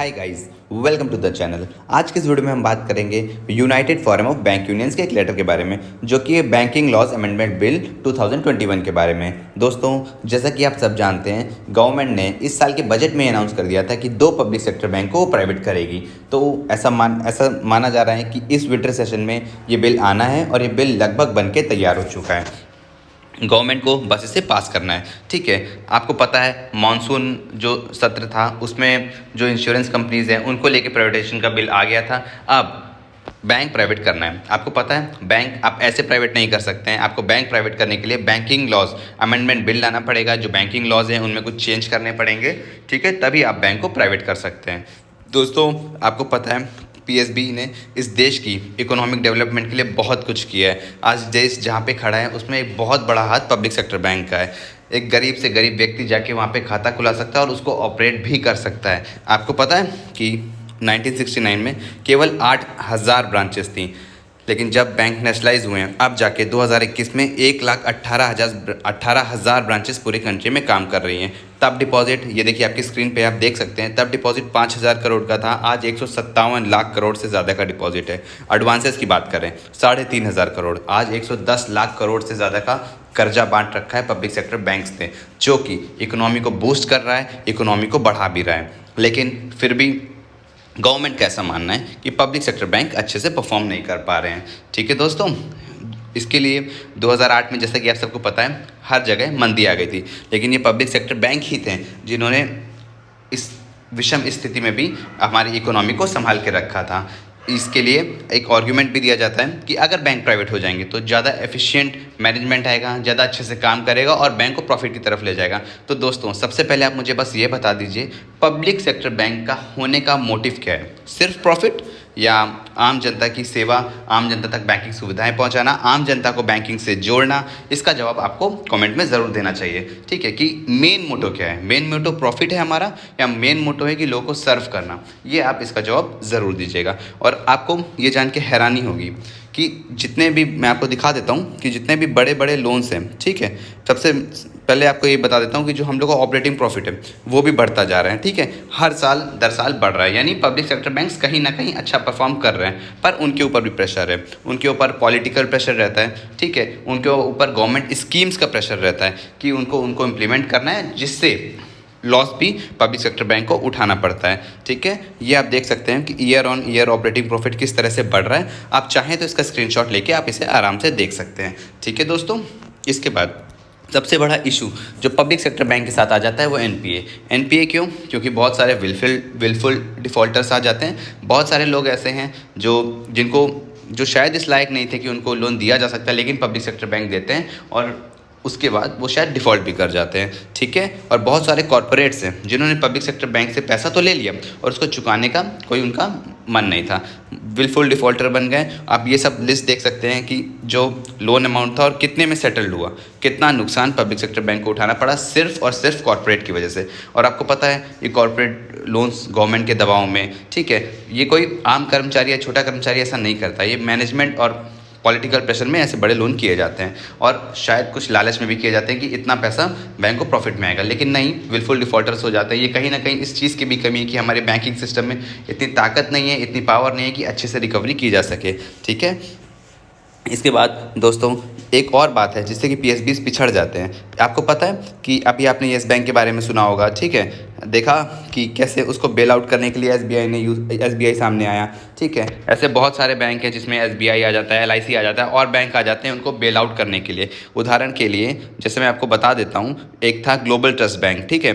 Hi guys, welcome to the channel. आज के इस वीडियो में हम बात करेंगे United Forum of Bank Unions के एक लेटर के बारे में, जो कि बैंकिंग लॉज अमेंडमेंट बिल 2021 के बारे में। दोस्तों, जैसा कि आप सब जानते हैं, गवर्नमेंट ने इस साल के बजट में अनाउंस कर दिया था कि 2 पब्लिक सेक्टर बैंक को प्राइवेट करेगी। तो ऐसा माना जा रहा है कि इस विंटर सेशन में ये बिल आना है और ये बिल लगभग बन के तैयार हो चुका है। गवर्नमेंट को बस इसे पास करना है। ठीक है, आपको पता है मानसून जो सत्र था उसमें जो इंश्योरेंस कंपनीज हैं उनको लेके प्राइवेटाइजेशन का बिल आ गया था। अब बैंक प्राइवेट करना है। आपको पता है बैंक आप ऐसे प्राइवेट नहीं कर सकते हैं। आपको बैंक प्राइवेट करने के लिए बैंकिंग लॉज अमेंडमेंट बिल लाना पड़ेगा। जो बैंकिंग लॉज हैं उनमें कुछ चेंज करने पड़ेंगे। ठीक है, तभी आप बैंक को प्राइवेट कर सकते हैं। दोस्तों, आपको पता है पीएसबी ने इस देश की इकोनॉमिक डेवलपमेंट के लिए बहुत कुछ किया है। आज देश जहाँ पे खड़ा है उसमें एक बहुत बड़ा हाथ पब्लिक सेक्टर बैंक का है। एक गरीब से गरीब व्यक्ति जाके वहाँ पे खाता खुला सकता है और उसको ऑपरेट भी कर सकता है। आपको पता है कि 1969 में केवल 8,000 ब्रांचेस थी, लेकिन जब बैंक नेशनलाइज हुए हैं अब जाके 2021 में 1,18,000 ब्रांचेस पूरी कंट्री में काम कर रही हैं। तब डिपॉजिट, ये देखिए आपकी स्क्रीन पे आप देख सकते हैं, तब डिपॉजिट 5,000 करोड़ का था, आज 157 लाख करोड़ से ज़्यादा का डिपॉजिट है। एडवांसेस की बात करें 3,500 करोड़, आज 110 लाख करोड़ से ज़्यादा का कर्जा बांट रखा है पब्लिक सेक्टर बैंक्स ने, जो कि इकोनॉमी को बूस्ट कर रहा है, इकोनॉमी को बढ़ा भी रहा है। लेकिन फिर भी गवर्नमेंट का ऐसा मानना है कि पब्लिक सेक्टर बैंक अच्छे से परफॉर्म नहीं कर पा रहे हैं। ठीक है दोस्तों, इसके लिए 2008 में, जैसा कि आप सबको पता है, हर जगह मंदी आ गई थी, लेकिन ये पब्लिक सेक्टर बैंक ही थे जिन्होंने इस विषम स्थिति में भी हमारी इकोनॉमी को संभाल के रखा था। इसके लिए एक आर्ग्यूमेंट भी दिया जाता है कि अगर बैंक प्राइवेट हो जाएंगे तो ज़्यादा एफिशिएंट मैनेजमेंट आएगा, ज़्यादा अच्छे से काम करेगा और बैंक को प्रॉफिट की तरफ ले जाएगा। तो दोस्तों, सबसे पहले आप मुझे बस ये बता दीजिए, पब्लिक सेक्टर बैंक का होने का मोटिव क्या है? सिर्फ प्रॉफिट या आम जनता की सेवा, आम जनता तक बैंकिंग सुविधाएं पहुंचाना, आम जनता को बैंकिंग से जोड़ना? इसका जवाब आपको कमेंट में ज़रूर देना चाहिए। ठीक है, कि मेन मोटो क्या है? मेन मोटो प्रॉफिट है हमारा या मेन मोटो है कि लोगों को सर्व करना? ये आप इसका जवाब ज़रूर दीजिएगा। और आपको ये जान के हैरानी होगी कि जितने भी, मैं आपको दिखा देता हूँ कि जितने भी बड़े बड़े लोन्स हैं, ठीक है, सबसे पहले आपको ये बता देता हूँ कि जो हम लोग का ऑपरेटिंग प्रॉफिट है वो भी बढ़ता जा रहा है। ठीक है, हर साल दर साल बढ़ रहा है, यानी पब्लिक सेक्टर बैंक्स कहीं ना कहीं अच्छा परफॉर्म कर रहे हैं। पर उनके ऊपर भी प्रेशर है, उनके ऊपर पॉलिटिकल प्रेशर रहता है। ठीक है, उनके ऊपर गवर्नमेंट स्कीम्स का प्रेशर रहता है कि उनको इम्प्लीमेंट करना है, जिससे लॉस भी पब्लिक सेक्टर बैंक को उठाना पड़ता है। ठीक है, ये आप देख सकते हैं कि year on year operating profit किस तरह से बढ़ रहा है। आप चाहें तो इसका स्क्रीनशॉट लेके आप इसे आराम से देख सकते हैं। ठीक है दोस्तों, इसके बाद सबसे बड़ा इशू जो पब्लिक सेक्टर बैंक के साथ आ जाता है वो एनपीए क्यों? क्योंकि बहुत सारे विलफुल डिफ़ॉल्टर्स आ जाते हैं। बहुत सारे लोग ऐसे हैं जो शायद इस लायक नहीं थे कि उनको लोन दिया जा सकता है, लेकिन पब्लिक सेक्टर बैंक देते हैं और उसके बाद वो शायद डिफ़ॉल्ट भी कर जाते हैं। ठीक है, और बहुत सारे कॉरपोरेट्स हैं जिन्होंने पब्लिक सेक्टर बैंक से पैसा तो ले लिया और उसको चुकाने का कोई उनका मन नहीं था, विलफुल डिफ़ॉल्टर बन गए। आप ये सब लिस्ट देख सकते हैं कि जो लोन अमाउंट था और कितने में सेटल्ड हुआ, कितना नुकसान पब्लिक सेक्टर बैंक को उठाना पड़ा सिर्फ और सिर्फ कॉरपोरेट की वजह से। और आपको पता है ये कॉरपोरेट लोन्स गवर्नमेंट के दबाव में, ठीक है, ये कोई आम कर्मचारी या छोटा कर्मचारी ऐसा नहीं करता, ये मैनेजमेंट और पॉलिटिकल प्रेशर में ऐसे बड़े लोन किए जाते हैं और शायद कुछ लालच में भी किए जाते हैं कि इतना पैसा बैंक को प्रॉफिट में आएगा। लेकिन नहीं, विलफुल डिफ़ॉल्टर्स हो जाते हैं। ये कहीं ना कहीं इस चीज़ की भी कमी है कि हमारे बैंकिंग सिस्टम में इतनी ताकत नहीं है, इतनी पावर नहीं है कि अच्छे से रिकवरी की जा सके। ठीक है, इसके बाद दोस्तों एक और बात है जिससे कि पीएसबीज पिछड़ जाते हैं। आपको पता है कि अभी आपने येस बैंक के बारे में सुना होगा, ठीक है, देखा कि कैसे उसको बेल आउट करने के लिए एसबीआई सामने आया। ठीक है, ऐसे बहुत सारे बैंक हैं जिसमें एसबीआई आ जाता है, एलआईसी आ जाता है और बैंक आ जाते हैं उनको बेल आउट करने के लिए। उदाहरण के लिए जैसे मैं आपको बता देता हूँ, एक था ग्लोबल ट्रस्ट बैंक, ठीक है,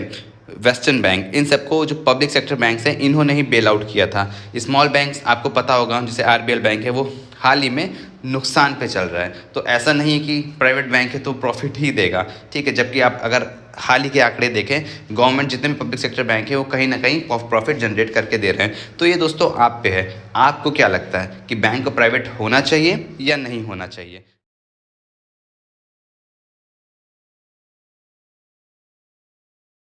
वेस्टर्न बैंक, इन सबको जो पब्लिक सेक्टर बैंक्स हैं इन्होंने ही बेल आउट किया था। स्मॉल बैंक्स आपको पता होगा, जैसे आरबीएल बैंक है, वो हाल ही में नुकसान पे चल रहा है। तो ऐसा नहीं है कि प्राइवेट बैंक है तो प्रॉफिट ही देगा। ठीक है, जबकि आप अगर हाल ही के आंकड़े देखें, गवर्नमेंट जितने भी पब्लिक सेक्टर बैंक है वो कहीं ना कहीं प्रॉफिट जनरेट करके दे रहे हैं। तो ये दोस्तों आप पे है, आपको क्या लगता है कि बैंक को प्राइवेट होना चाहिए या नहीं होना चाहिए?